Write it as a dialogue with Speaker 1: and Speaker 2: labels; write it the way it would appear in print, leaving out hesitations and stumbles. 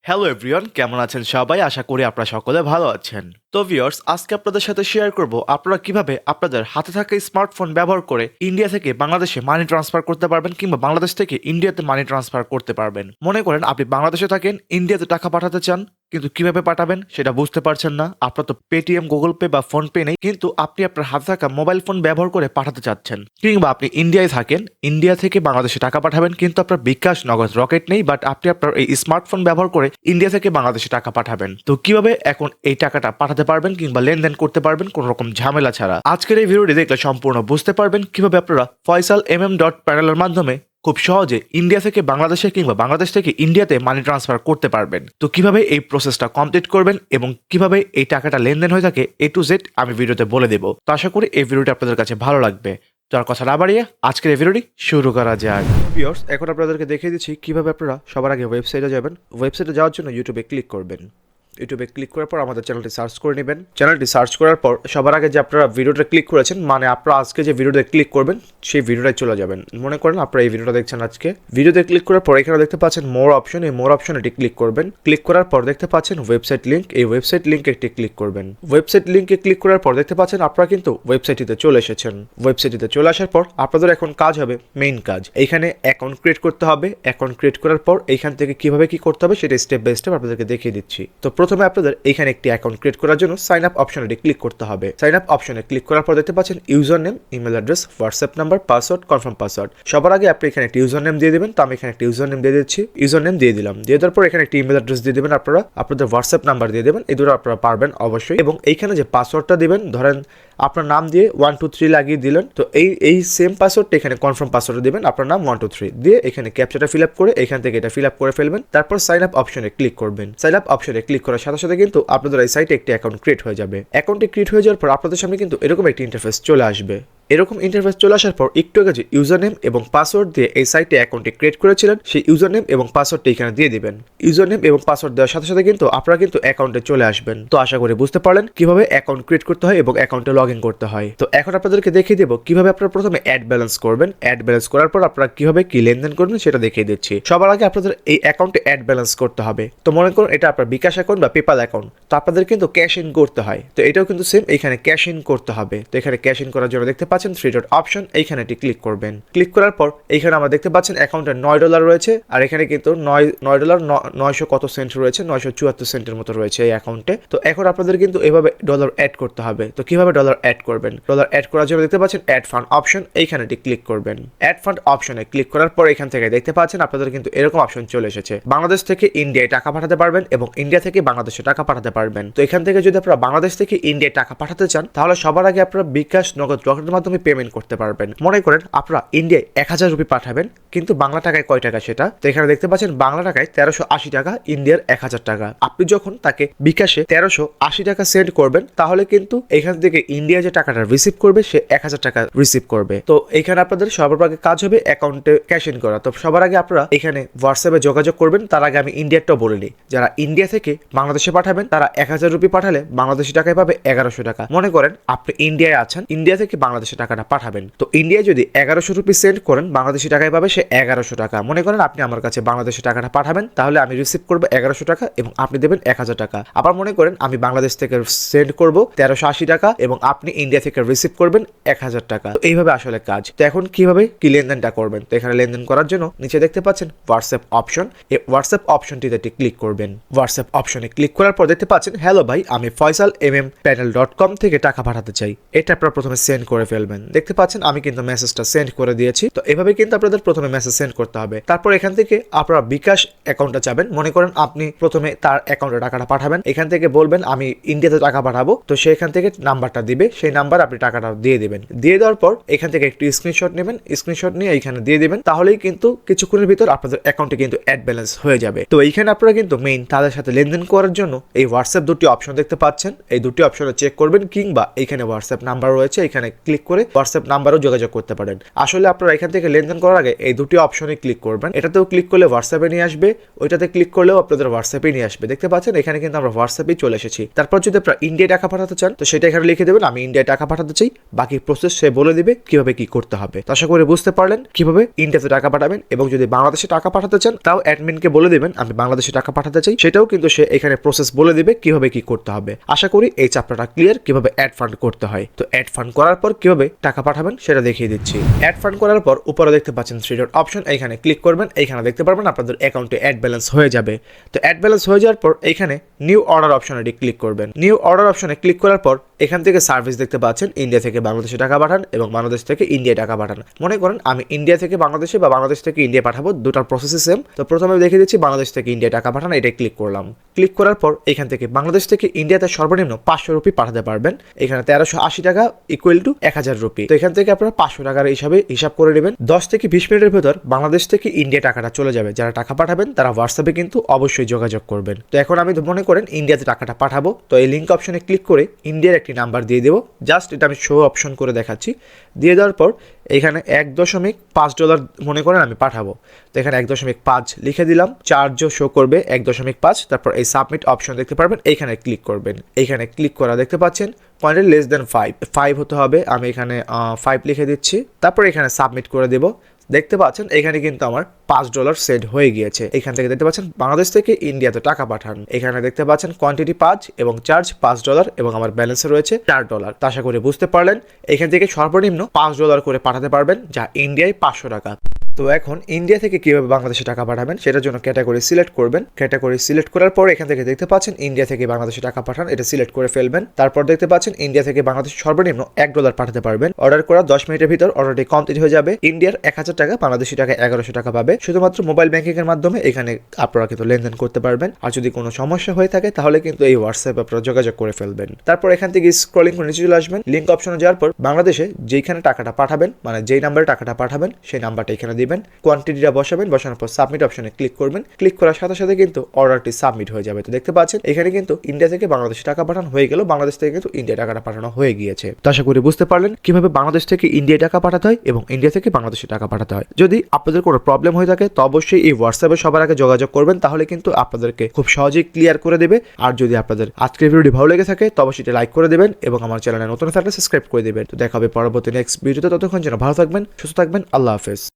Speaker 1: Hello everyone, কেমন আছেন সবাই? আশা করি আপনারা সকলে ভালো আছেন। তো ভিউয়ার্স, আজকে আপনাদের সাথে শেয়ার করব আপনারা কিভাবে আপনাদের হাতে থাকা স্মার্টফোন ব্যবহার করে ইন্ডিয়া থেকে বাংলাদেশে মানি ট্রান্সফার করতে পারবেন কিংবা বাংলাদেশ থেকে ইন্ডিয়াতে মানি ট্রান্সফার করতে পারবেন। মনে করেন আপনি বাংলাদেশে থাকেন, ইন্ডিয়াতে টাকা পাঠাতে চান, কিন্তু কিভাবে পাঠাবেন সেটা বুঝতে পারছেন না। আপনার তো পেটিএম, গুগল পে বা ফোন পে নেই, কিন্তু আপনি আপনার হাতে থাকা মোবাইল ফোন ব্যবহার করে পাঠাতে চাচ্ছেন। কিংবা আপনি ইন্ডিয়ায় থাকেন, ইন্ডিয়া থেকে বাংলাদেশে টাকা পাঠাবেন, কিন্তু আপনার বিকাশ, নগদ, রকেট নেই, বাট আপনি আপনার এই স্মার্টফোন ব্যবহার করে ইন্ডিয়া থেকে বাংলাদেশে টাকা পাঠাবেন। তো কিভাবে এখন এই টাকাটা পাঠাতে পারবেন কিংবা লেনদেন করতে পারবেন কোনো রকম ঝামেলা ছাড়া? আজকের এই ভিডিওটি দেখলে সম্পূর্ণ বুঝতে পারবেন কিভাবে আপনারা FaisalMM.panel এর মাধ্যমে খুব সহজে ইন্ডিয়া থেকে বাংলাদেশে কিংবা বাংলাদেশ থেকে ইন্ডিয়াতে মানি ট্রান্সফার করতে পারবেন। তো কিভাবে এই প্রসেসটা কমপ্লিট করবেন এবং কিভাবে এই টাকাটা লেনদেন হয়ে থাকে A to Z আমি ভিডিওতে বলে দেবো। তো আশা করি এই ভিডিওটি আপনাদের কাছে ভালো লাগবে। তো আর কথা না বাড়িয়ে আজকের এই ভিডিওটি শুরু করা যাক। ভিউয়ার্স, এখন আপনাদেরকে দেখিয়ে দিচ্ছি কিভাবে আপনারা সবার আগে ওয়েবসাইটে যাবেন। ওয়েবসাইটে যাওয়ার জন্য ইউটিউবে ক্লিক করবেন। ইউটিউবে ক্লিক করার পর আমাদের চ্যানেলটি সার্চ করে নেবেন। চ্যানেলটি সার্চ করার পর সবার আগে যে আপনারা ভিডিওটা ক্লিক করেছেন, মানে আপনারা আজকে যে ভিডিওতে ক্লিক করবেন সেই ভিডিওটায় চলে যাবেন। মনে করেন আপনারা এই ভিডিওটা দেখছেন আজকে। ভিডিওতে ক্লিক করার পর এখানে দেখতে পাচ্ছেন মোর অপশন, এই মোর অপশনে এটি ক্লিক করবেন। ক্লিক করার পর দেখতে পাচ্ছেন ওয়েবসাইট লিঙ্ক, এই ওয়েবসাইট লিঙ্কে একটি ক্লিক করবেন। ওয়েবসাইট লিঙ্কে ক্লিক করার পর দেখতে পাচ্ছেন আপনারা কিন্তু ওয়েবসাইটটিতে চলে এসেছেন। ওয়েবসাইটটিতে চলে আসার পর আপনাদের এখন কাজ হবে মেইন কাজ। এইখানে অ্যাকাউন্ট ক্রিয়েট করতে হবে। অ্যাকাউন্ট ক্রিয়েট করার পর এইখান থেকে কিভাবে কি করতে হবে সেটা স্টেপ বাই স্টেপ আপনাদেরকে দেখিয়ে দিচ্ছি। তো প্রথমে আপনাদের এইখানে একটি অ্যাকাউন্ট ক্রিয়েট করার জন্য সাইন আপ অপশনে ক্লিক করতে হবে। সাইন আপ অপশনে ক্লিক করার পর দেখতে পাচ্ছেন user name, email address, WhatsApp number, password, confirm password. সবার আগে আপনি এখানে একটি ইউজার নেম দিয়ে দেবেন। তো আমি এখানে একটি ইউজার নেম দিয়ে দিচ্ছি। ইউজার নেম দিয়ে দিলাম। দিয়ে দেওয়ার পর এখানে একটি ইমেল অ্যাড্রেস দিয়ে দেবেন। আপনারা আপনাদের হোয়াটসঅ্যাপ নাম্বার দিয়ে দেবেন। এই দুটো আপনারা পারবেন অবশ্যই। এবং এইখানে যে পাসওয়ার্ডটা দিবেন, ধরেন আপনার নাম দিয়ে 1 2 3 লাগিয়ে দিলেন। তো এই সেম পাসওয়ার্ডটা এখানে কনফার্ম পাসওয়ার্ড দিবেন। আপনার নাম 1 2 3 দিয়ে এখানে ক্যাপচাটা ফিল আপ করে এখান থেকে এটা ফিল আপ করে ফেলবেন। তারপর সাইন আপ অপশনে ক্লিক করবেন। সাইন আপ অপশনে ক্লিক করার সাথে সাথে কিন্তু আপনাদের এই সাইটে একটি অ্যাকাউন্ট ক্রিয়েট হয়ে যাবে। অ্যাকাউন্টটি ক্রিয়েট হয়ে যাওয়ার পর আপনাদের সামনে কিন্তু এরকম একটি ইন্টারফেস চলে আসবে। এরকম ইন্টারফেস চলে আসার পর একটু আগে যে ইউজার নেম এবং পাসওয়ার্ড দিয়ে এই সাইটে অ্যাকাউন্টটি ক্রিয়েট করেছিলেন, সেই ইউজার নেম এবং পাসওয়ার্ডটি এখানে দিয়ে দিবেন। ইউজার নেম এবং পাসওয়ার্ড দেওয়ার সাথে সাথে কিন্তু আপনারা কিন্তু অ্যাকাউন্টে চলে আসবেন। তো আশা করি বুঝতে পারলেন কিভাবে অ্যাকাউন্ট ক্রিয়েট করতে হয় এবং অ্যাকাউন্টে লগ ইন করতে হয়। তো এখন আপনাদেরকে দেখিয়ে দেবো কিভাবে আপনারা প্রথমে অ্যাড ব্যালেন্স করবেন। অ্যাড ব্যালেন্স করার পর আপনারা কিভাবে কি লেনদেন করবেন সেটা দেখিয়ে দিচ্ছি। সবার আগে আপনাদের এই অ্যাকাউন্টে অ্যাড ব্যালেন্স করতে হবে। তো মনে করুন এটা আপনার বিকাশ অ্যাকাউন্ট বা পেপাল অ্যাকাউন্ট। তো আপনাদের কিন্তু ক্যাশ ইন করতে হয়। তো এটাও কিন্তু সেম, এখানে ক্যাশ ইন করতে হবে। তো এখানে ক্যাশ ইন করার জন্য দেখতে পাচ্ছেন 3 ডট অপশন, এইখানে এটি ক্লিক করবেন। ক্লিক করার পর এইখানে আমরা দেখতে পাচ্ছেন অ্যাকাউন্টে $9 রয়েছে, আর এখানে কিন্তু $9 900 কত সেন্ট রয়েছে, 974 সেন্টের মতো রয়েছে এই অ্যাকাউন্টে। তো এখন আপনাদের কিন্তু এভাবে ডলার অ্যাড করতে হবে। তো কিভাবে ডলার অ্যাড করবেন? ডলার অ্যাড করার জন্য দেখতে পাচ্ছেন অ্যাড ফান্ড অপশন, এইখানে এটি ক্লিক করবেন। অ্যাড ফান্ড অপশনে ক্লিক করার পর এখান থেকে দেখতে পাচ্ছেন আপনাদের কিন্তু এরকম অপশন চলে এসেছে। বাংলাদেশ থেকে ইন্ডিয়ায় টাকা পাঠাতে পারবেন এবং ইন্ডিয়া থেকে বাংলাদেশে টাকা পাঠাতে পারবেন। তো এখান থেকে যদি আপনারা বাংলাদেশ থেকে ইন্ডিয়ায় টাকা পাঠাতে চান, তাহলে সবার আগে আপনারা বিকাশ, নগদ, রকেটের মাধ্যমে পেমেন্ট করতে পারবেন। মনে করেন আপনারা ইন্ডিয়ায় 1000 রুপি পাঠাবেন, কিন্তু বাংলা টাকায় কয় টাকা সেটা? তো এখানে দেখতে পাচ্ছেন বাংলা টাকায় 1380 টাকা, ইন্ডিয়ার 1000 টাকা। আপনি যখন তাকে বিকাশে 1380 টাকা সেন্ড করবেন, তাহলে কিন্তু এখান থেকে ইন্ডিয়া যে টাকাটা রিসিভ করবে সে 1000 টাকা রিসিভ করবে। তো এখানে আপনাদের সবার আগে কাজ হবে অ্যাকাউন্টে ক্যাশ ইন করা। তো সবার আগে আপনারা এখানে হোয়াটসঅ্যাপে যোগাযোগ করবেন। তার আগে আমি ইন্ডিয়ারটাও বলে নিই। যারা ইন্ডিয়া থেকে বাংলাদেশে পাঠাবেন, তারা 1000 রুপি পাঠালে বাংলাদেশি টাকায় পাবে 1100 টাকা। মনে করেন আপনি ইন্ডিয়ায় আছেন, ইন্ডিয়া থেকে বাংলাদেশে টাকাটা পাঠাবেন। তো ইন্ডিয়ায় যদি 1100 রুপি সেন্ড করেন, বাংলাদেশি টাকায় পাবে সে 1100 টাকা। মনে করেন আপনি আমার কাছে বাংলাদেশি টাকাটা পাঠাবেন, তাহলে আমি রিসিভ করবো 1100 টাকা এবং আপনি দেবেন 1000 টাকা। আবার মনে করেন আমি বাংলাদেশ থেকে সেন্ড করবো 1380 টাকা এবং আপনি ইন্ডিয়া থেকে রিসিভ করবেন 1000 টাকা। তো এইভাবে আসলে কাজ। তো এখন কিভাবে কি লেনদেনটা করবেন? তো এখানে লেনদেন করার জন্য নিচে দেখতে পাচ্ছেন হোয়াটসঅ্যাপ অপশন, এই হোয়াটসঅ্যাপ অপশনটিতে ক্লিক করবেন। হোয়াটসঅ্যাপ অপশনে ক্লিক করার পর দেখতে পাচ্ছেন হ্যালো ভাই, আমি FaisalMMpanel.com থেকে টাকা পাঠাতে চাই। এটা আপনারা প্রথমে সেন্ড করে ফেলবেন। দেখতে পাচ্ছেন আমি কিন্তু মেসেজটা সেন্ড করে দিয়েছি। তো এভাবে কিন্তু আপনাদের প্রথমে মেসেজ সেন্ড করতে হবে। তারপর এখান থেকে আপনারা বিকাশ অ্যাকাউন্টে যাবেন। মনে করেন আপনি প্রথমে তার অ্যাকাউন্টে টাকাটা পাঠাবেন। এখান থেকে বলবেন আমি ইন্ডিয়াতে টাকা পাঠাবো। তো সে এখান থেকে নাম্বারটা দিবে, সেই নাম্বার আপনি টাকাটা দিয়ে দিবেন। দিয়ে দেওয়ার পর এখান থেকে একটু স্ক্রিনশট নেবেন। স্ক্রিনশট নিয়ে এখানে দিয়ে দিবেন। তাহলেই কিন্তু কিছুক্ষণের ভিতর আপনাদের অ্যাকাউন্টে কিন্তু অ্যাড ব্যালেন্স হয়ে যাবে। তো এইখানে আপনারা কিন্তু মেইন তাদের সাথে লেনদেন করার জন্য এই হোয়াটসঅ্যাপ দুটি অপশন দেখতে পাচ্ছেন, এই দুটি অপশনে চেক করবেন, কিংবা এইখানে হোয়াটসঅ্যাপ নাম্বার রয়েছে, এখানে ক্লিক করে করে হোয়াটসঅ্যাপ নাম্বারও যোগাযোগ করতে পারেন। আসলে আপনারা এখান থেকে লেনদেন করার আগে এই দুটি অপশনে ক্লিক করবেন। এটাতেও ক্লিক করলে হোয়াটসঅ্যাপে নিয়ে আসবে, ওইটাতে ক্লিক করলেও আপনাদের হোয়াটসঅ্যাপে নিয়ে আসবে। দেখতে পাচ্ছেন এখানে কিন্তু আমরা হোয়াটসঅ্যাপেই চলে এসেছি। তারপর যদি আপনারা ইন্ডিয়ায় টাকা পাঠাতে চান তো সেটা এখানে লিখে দেবেন আমি ইন্ডিয়ায় টাকা পাঠাতে চাই, বাকি প্রসেস সে বলে দিবে কিভাবে কি করতে হবে। তো আশা করি বুঝতে পারলেন কিভাবে ইন্ডিয়াতে টাকা পাঠাবেন, এবং যদি বাংলাদেশে টাকা পাঠাতে চান তাও অ্যাডমিনকে বলে দিবেন আমি বাংলাদেশে টাকা পাঠাতে চাই, সেটাও কিন্তু সে এখানে প্রসেস বলে দিবে কিভাবে কি করতে হবে। আশা করি এই চ্যাপ্টারটা ক্লিয়ার কিভাবে অ্যাড ফান্ড করতে হয়। তো অ্যাড ফান্ড করার পর কিভাবে টাকা পাঠাবেন সেটা দেখিয়ে দিচ্ছি। অ্যাড ফান্ড করার পর উপরে দেখতে পাচ্ছেন 3 ডট অপশন, এখানে ক্লিক করবেন। এখানে দেখতে পারবেন আপনাদের অ্যাকাউন্টে অ্যাড ব্যালেন্স হয়ে যাবে। তো অ্যাড ব্যালেন্স হয়ে যাওয়ার পর এখানে নিউ অর্ডার অপশনে ক্লিক করবেন। নিউ অর্ডার অপশনে ক্লিক করার পর এখান থেকে সার্ভিস দেখতে পাচ্ছেন ইন্ডিয়া থেকে বাংলাদেশে টাকা পাঠান এবং বাংলাদেশ থেকে ইন্ডিয়া টাকা পাঠান। মনে করেন আমি ইন্ডিয়া থেকে বাংলাদেশে বা বাংলাদেশ থেকে ইন্ডিয়া পাঠাবো, দুটার প্রসেসই সেম। তো প্রথমে দেখিয়ে দিচ্ছি বাংলাদেশ থেকে ইন্ডিয়া টাকা পাঠান, এটাই ক্লিক করলাম। ক্লিক করার পর এখান থেকে বাংলাদেশ থেকে ইন্ডিয়াতে সর্বনিম্ন 500 রুপি পাঠাতে পারবেন। এখানে 1380 টাকা ইকুয়াল টু 1000 রুপি। তো এখান থেকে আপনারা 500 টাকার হিসাব করে নেবেন। 10 থেকে 20 মিনিটের ভেতর বাংলাদেশ থেকে ইন্ডিয়া টাকাটা চলে যাবে। যারা টাকা পাঠাবেন তারা হোয়াটসঅ্যাপে কিন্তু অবশ্যই যোগাযোগ করবেন। তো এখন আমি মনে করেন ইন্ডিয়াতে টাকাটা পাঠাবো, তো এই লিঙ্ক অপশনে ক্লিক করে ইন্ডিয়ার একটি নাম্বার দিয়ে দেবো। জাস্ট এটা আমি শো অপশন করে দেখাচ্ছি। দিয়ে দেওয়ার পর এখানে $1.5 মনে করেন আমি পাঠাবো। তো এখানে 1.5 লিখে দিলাম, চার্জও শো করবে 1.5। তারপর এই সাবমিট অপশন দেখতে পারবেন, এইখানে ক্লিক করবেন। এইখানে ক্লিক করা দেখতে পাচ্ছেন পয়েন্টের লেস দেন 5 হতে হবে। আমি এখানে 5 লিখে দিচ্ছি। তারপর এখানে সাবমিট করে দেবো। দেখতে পাচ্ছেন এখানে কিন্তু আমার $5 সেট হয়ে গিয়েছে। এখান থেকে দেখতে পাচ্ছেন বাংলাদেশ থেকে ইন্ডিয়াতে টাকা পাঠান। এখানে দেখতে পাচ্ছেন কোয়ান্টিটি 5 এবং চার্জ $5 এবং আমার ব্যালেন্সে রয়েছে $4। তো আশা করি বুঝতে পারলেন এখান থেকে সর্বনিম্ন $5 করে পাঠাতে পারবেন, যা ইন্ডিয়ায় 500 টাকা। তো এখন ইন্ডিয়া থেকে কিভাবে বাংলাদেশে টাকা পাঠাবেন সেটার জন্য ক্যাটাগরি সিলেক্ট করবেন। ক্যাটাগরি সিলেক্ট করার পর এখান থেকে দেখতে পাচ্ছেন ইন্ডিয়া থেকে বাংলাদেশে টাকা পাঠান, এটা সিলেক্ট করে ফেলবেন। তারপর দেখতে পাচ্ছেন ইন্ডিয়া থেকে বাংলাদেশে সর্বনিম্ন $1 পাঠাতে পারবেন। অর্ডার করা 10 মিনিটের ভিতর অর্ডারটি কমপ্লিট হয়ে যাবে। ইন্ডিয়ার 1000 টাকা, বাংলাদেশি টাকা 1100 টাকা পাবে। শুধুমাত্র মোবাইল ব্যাংকিং এর মাধ্যমে এখানে আপনারা কিন্তু লেনদেন করতে পারবেন। আর যদি কোনো সমস্যা হয়ে থাকে তাহলে কিন্তু এই হোয়াটসঅ্যাপে আপনারা যোগাযোগ করে ফেলবেন। তারপর এখান থেকে স্ক্রলিং করে নিচে চলে আসবেন। লিঙ্ক অপশনে যাওয়ার পর বাংলাদেশে যেখানে টাকাটা পাঠাবেন, মানে যেই নাম্বারে টাকাটা পাঠাবেন সেই নাম্বারটা এখানে দিবেন। কোয়ান্টিটি বসাবেন, বসানোর পর সাবমিট অপশনে ক্লিক করবেন। ক্লিক করার সাথে সাথে কিন্তু অর্ডারটি সাবমিট হয়ে যাবে। তো দেখতে পাচ্ছেন এখানে কিন্তু ইন্ডিয়া থেকে বাংলাদেশে টাকা পাঠানো হয়ে গেল, বাংলাদেশ থেকে কিন্তু ইন্ডিয়া টাকাটা পাঠানো হয়ে গিয়েছে। তো আশা করি বুঝতে পারলেন কিভাবে বাংলাদেশ থেকে ইন্ডিয়া টাকা পাঠাতে হয় এবং ইন্ডিয়া থেকে বাংলাদেশে টাকা পাঠাতে হয়। যদি আপনাদের কোনো প্রবলেম হয়ে থাকে তো অবশ্যই এই হোয়াটসঅ্যাপে সবার আগে যোগাযোগ করবেন, তাহলে কিন্তু আপনাদেরকে খুব সহজেই ক্লিয়ার করে দেবে। আর যদি আপনাদের আজকের ভিডিওটি ভালো লেগে থাকে তো অবশ্যই লাইক করে দেবেন এবং আমার চ্যানেলে নতুন থাকলে সাবস্ক্রাইব করে দেবেন। তো দেখা হবে পরবর্তী নেক্সট ভিডিওতে। ততক্ষণ যেন ভালো থাকবেন, সুস্থ থাকবেন। আল্লাহ হাফেজ।